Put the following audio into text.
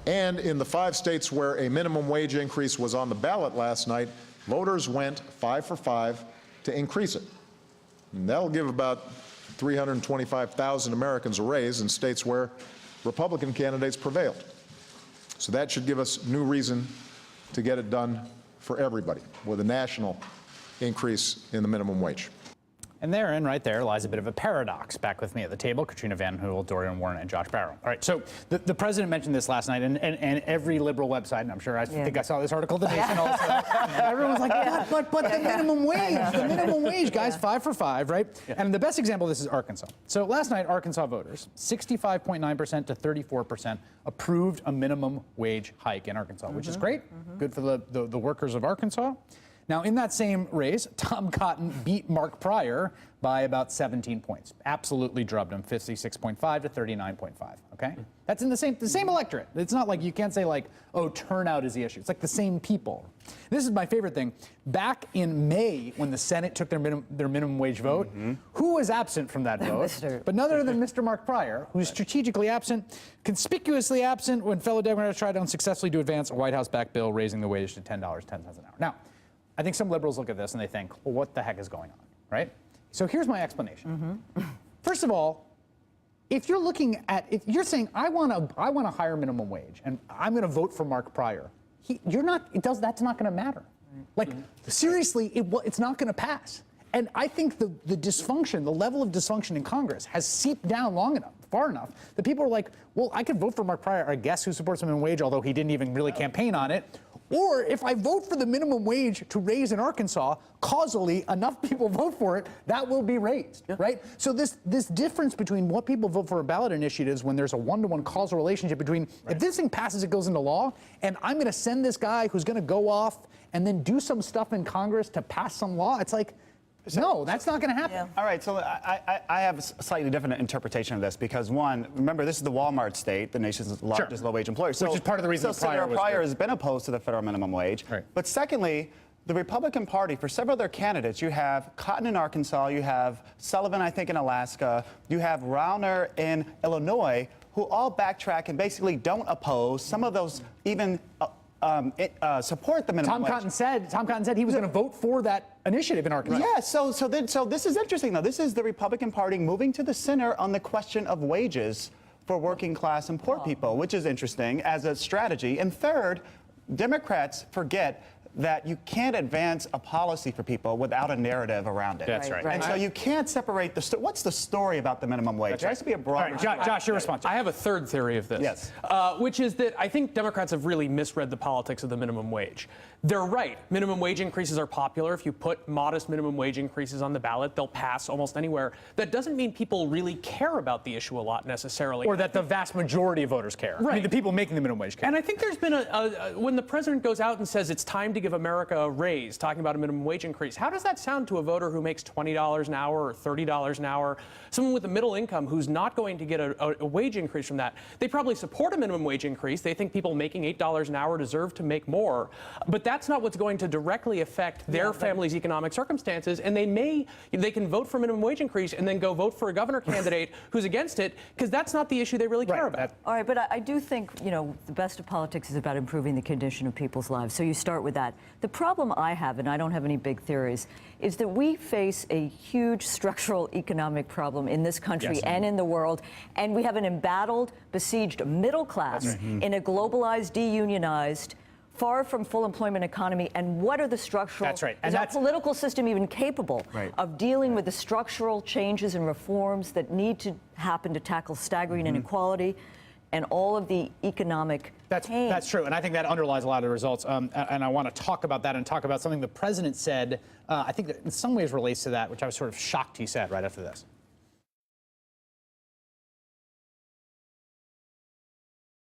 And in the 5 states where a minimum wage increase was on the ballot last night, voters went 5 for 5 to increase it. And that'll give about 325,000 Americans a raise in states where Republican candidates prevailed. So that should give us new reason to get it done for everybody with a national increase in the minimum wage. And therein, right there, lies a bit of a paradox. Back with me at the table, Katrina Van Hool, Dorian Warren, and Josh Barrow. All right, so the president mentioned this last night, and every liberal website, and I'm sure I think I saw this article in The Nation also, everyone's like, but the minimum wage, guys, 5 for 5, right? Yeah. And the best example of this is Arkansas. So last night, Arkansas voters, 65.9% to 34%, approved a minimum wage hike in Arkansas, which is great, good for the workers of Arkansas. Now, in that same race, Tom Cotton beat Mark Pryor by about 17 points. Absolutely drubbed him, 56.5 to 39.5, okay? That's in the same electorate. It's not like you can't say like, oh, turnout is the issue. It's like the same people. This is my favorite thing. Back in May, when the Senate took their minimum wage vote, who was absent from that vote? But none other than Mr. Mark Pryor, who's strategically absent, conspicuously absent when fellow Democrats tried unsuccessfully to advance a White House-backed bill raising the wage to $10.10 an hour. Now, I think some liberals look at this and they think, well, what the heck is going on, right? So here's my explanation. First of all, if you're looking at, if you're saying, I want a higher minimum wage and I'm going to vote for Mark Pryor, that's not going to matter. Like, seriously, it's not going to pass. And I think the dysfunction, the level of dysfunction in Congress has seeped down far enough that people are like, well, I could vote for Mark Pryor, I guess, who supports the minimum wage, although he didn't even really campaign on it. Or if I vote for the minimum wage to raise in Arkansas, causally, enough people vote for it, that will be raised, right? So this difference between what people vote for ballot initiatives when there's a one-to-one causal relationship between, if this thing passes, it goes into law, and I'm going to send this guy who's going to go off and then do some stuff in Congress to pass some law, it's like, no, that's not going to happen. All right, so I have a slightly different interpretation of this because, one, remember, this is the Walmart state, the nation's largest low-wage employer. So, which is part of the reason Senator Pryor has been opposed to the federal minimum wage. Right. But secondly, the Republican Party, for several of their candidates, you have Cotton in Arkansas, you have Sullivan, I think, in Alaska, you have Rauner in Illinois, who all backtrack and basically don't oppose. Some of those even support the minimum wage. Tom Cotton said he was going to vote for that initiative in Arkansas. Yeah, so this is interesting, though. This is the Republican Party moving to the center on the question of wages for working class and poor people, which is interesting as a strategy. And third, Democrats forget that you can't advance a policy for people without a narrative around it. That's right. And so you can't separate what's the story about the minimum wage? There has to be a broader. Right, Josh, your response. I have a third theory of this. Yes. Which is that I think Democrats have really misread the politics of the minimum wage. They're right. Minimum wage increases are popular. If you put modest minimum wage increases on the ballot, they'll pass almost anywhere. That doesn't mean people really care about the issue a lot necessarily. Or that the vast majority of voters care. Right. I mean, the people making the minimum wage care. And I think there's been when the president goes out and says it's time to give America a raise, talking about a minimum wage increase, how does that sound to a voter who makes $20 an hour or $30 an hour? Someone with a middle income who's not going to get a wage increase from that. They probably support a minimum wage increase. They think people making $8 an hour deserve to make more. But that's not what's going to directly affect their family's economic circumstances. And they can vote for a minimum wage increase and then go vote for a governor candidate who's against it, because that's not the issue they really care about. All right, but I do think, the best of politics is about improving the condition of people's lives. So you start with that. The problem I have, and I don't have any big theories, is that we face a huge structural economic problem in this country and in the world, and we have an embattled, besieged middle class in a globalized, deunionized, far from full employment economy. And what are the structural... That's right. And is our political system even capable of dealing with the structural changes and reforms that need to happen to tackle staggering inequality and all of the economic pain? That's true, and I think that underlies a lot of the results. And I want to talk about that and talk about something the president said, I think that in some ways relates to that, which I was sort of shocked he said right after this.